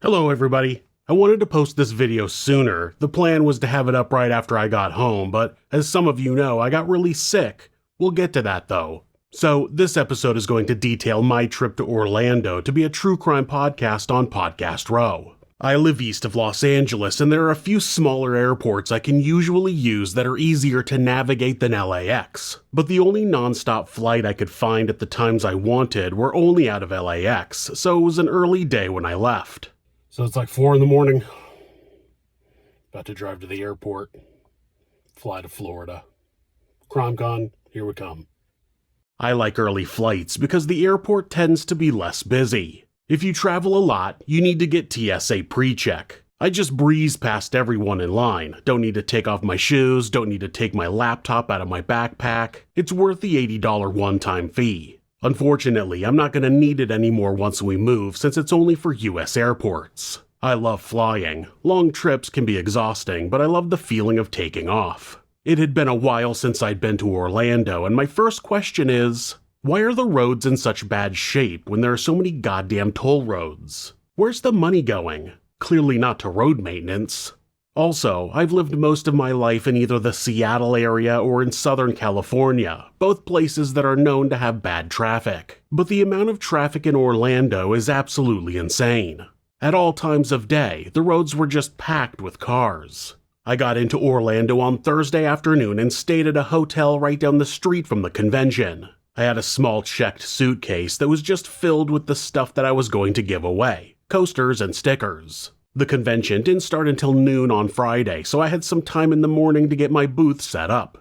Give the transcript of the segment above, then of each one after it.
Hello everybody. I wanted to post this video sooner. The plan was to have it up right after I got home, but as some of you know, I got really sick. We'll get to that though. So this episode is going to detail my trip to Orlando to be a true crime podcast on Podcast Row. I live east of Los Angeles, and there are a few smaller airports I can usually use that are easier to navigate than LAX. But the only non-stop flight I could find at the times I wanted were only out of LAX, so it was an early day when I left. So it's like 4 a.m. About to drive to the airport. Fly to Florida. CrimeCon, here we come. I like early flights because the airport tends to be less busy. If you travel a lot, you need to get TSA pre-check. I just breeze past everyone in line. Don't need to take off my shoes, don't need to take my laptop out of my backpack. It's worth the $80 one-time fee. Unfortunately, I'm not going to need it anymore once we move since it's only for US airports. I love flying. Long trips can be exhausting, but I love the feeling of taking off. It had been a while since I'd been to Orlando, and my first question is, why are the roads in such bad shape when there are so many goddamn toll roads? Where's the money going? Clearly not to road maintenance. Also, I've lived most of my life in either the Seattle area or in Southern California, both places that are known to have bad traffic. But the amount of traffic in Orlando is absolutely insane. At all times of day, the roads were just packed with cars. I got into Orlando on Thursday afternoon and stayed at a hotel right down the street from the convention. I had a small checked suitcase that was just filled with the stuff that I was going to give away, coasters and stickers. The convention didn't start until noon on Friday, so I had some time in the morning to get my booth set up.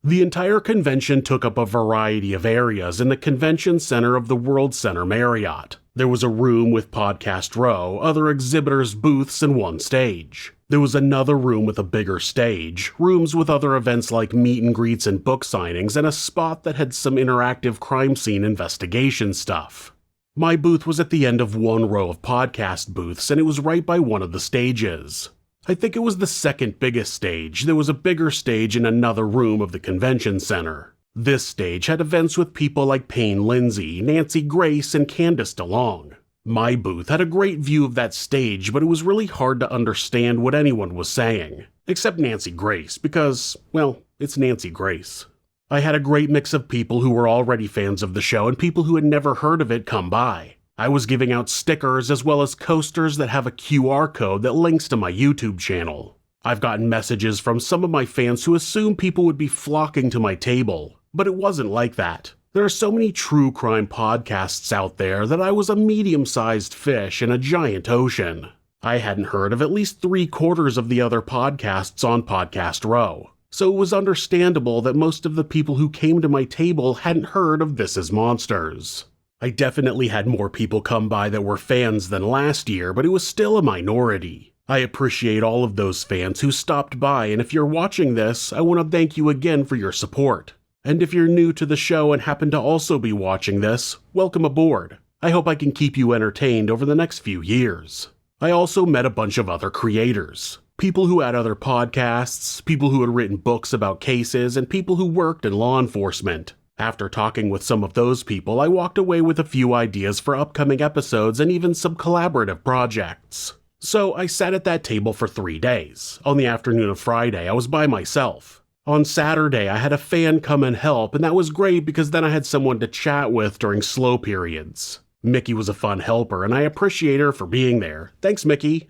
The entire convention took up a variety of areas in the convention center of the World Center Marriott. There was a room with Podcast Row, other exhibitors' booths, and one stage. There was another room with a bigger stage, rooms with other events like meet and greets and book signings, and a spot that had some interactive crime scene investigation stuff. My booth was at the end of one row of podcast booths, and it was right by one of the stages. I think it was the second biggest stage. There was a bigger stage in another room of the convention center. This stage had events with people like Payne Lindsay, Nancy Grace, and Candace DeLong. My booth had a great view of that stage, but it was really hard to understand what anyone was saying. Except Nancy Grace, because, well, it's Nancy Grace. I had a great mix of people who were already fans of the show and people who had never heard of it come by. I was giving out stickers as well as coasters that have a QR code that links to my YouTube channel. I've gotten messages from some of my fans who assumed people would be flocking to my table, but it wasn't like that. There are so many true crime podcasts out there that I was a medium-sized fish in a giant ocean. I hadn't heard of at least 3/4 of the other podcasts on Podcast Row. So it was understandable that most of the people who came to my table hadn't heard of This Is Monsters. I definitely had more people come by that were fans than last year, but it was still a minority. I appreciate all of those fans who stopped by, and if you're watching this, I want to thank you again for your support. And if you're new to the show and happen to also be watching this, welcome aboard. I hope I can keep you entertained over the next few years. I also met a bunch of other creators. People who had other podcasts, people who had written books about cases, and people who worked in law enforcement. After talking with some of those people, I walked away with a few ideas for upcoming episodes and even some collaborative projects. So I sat at that table for 3 days. On the afternoon of Friday, I was by myself. On Saturday, I had a fan come and help, and that was great because then I had someone to chat with during slow periods. Mickey was a fun helper, and I appreciate her for being there. Thanks, Mickey.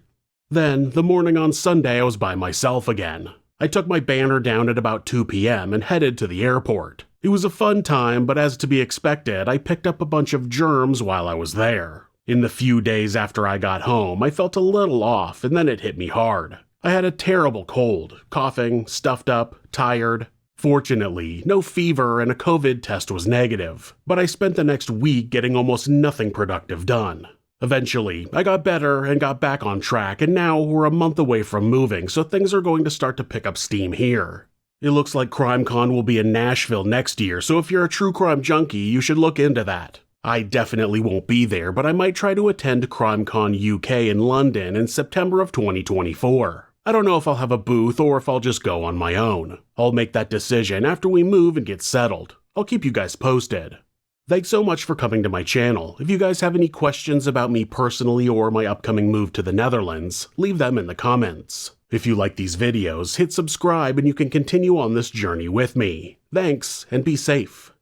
Then, the morning on Sunday, I was by myself again. I took my banner down at about 2 p.m. and headed to the airport. It was a fun time, but as to be expected, I picked up a bunch of germs while I was there. In the few days after I got home, I felt a little off, and then it hit me hard. I had a terrible cold, coughing, stuffed up, tired. Fortunately, no fever and a COVID test was negative, but I spent the next week getting almost nothing productive done. Eventually, I got better and got back on track, and now we're a month away from moving, so things are going to start to pick up steam here. It looks like CrimeCon will be in Nashville next year, so if you're a true crime junkie, you should look into that. I definitely won't be there, but I might try to attend CrimeCon UK in London in September of 2024. I don't know if I'll have a booth or if I'll just go on my own. I'll make that decision after we move and get settled. I'll keep you guys posted. Thanks so much for coming to my channel. If you guys have any questions about me personally or my upcoming move to the Netherlands, leave them in the comments. If you like these videos, hit subscribe and you can continue on this journey with me. Thanks, and be safe.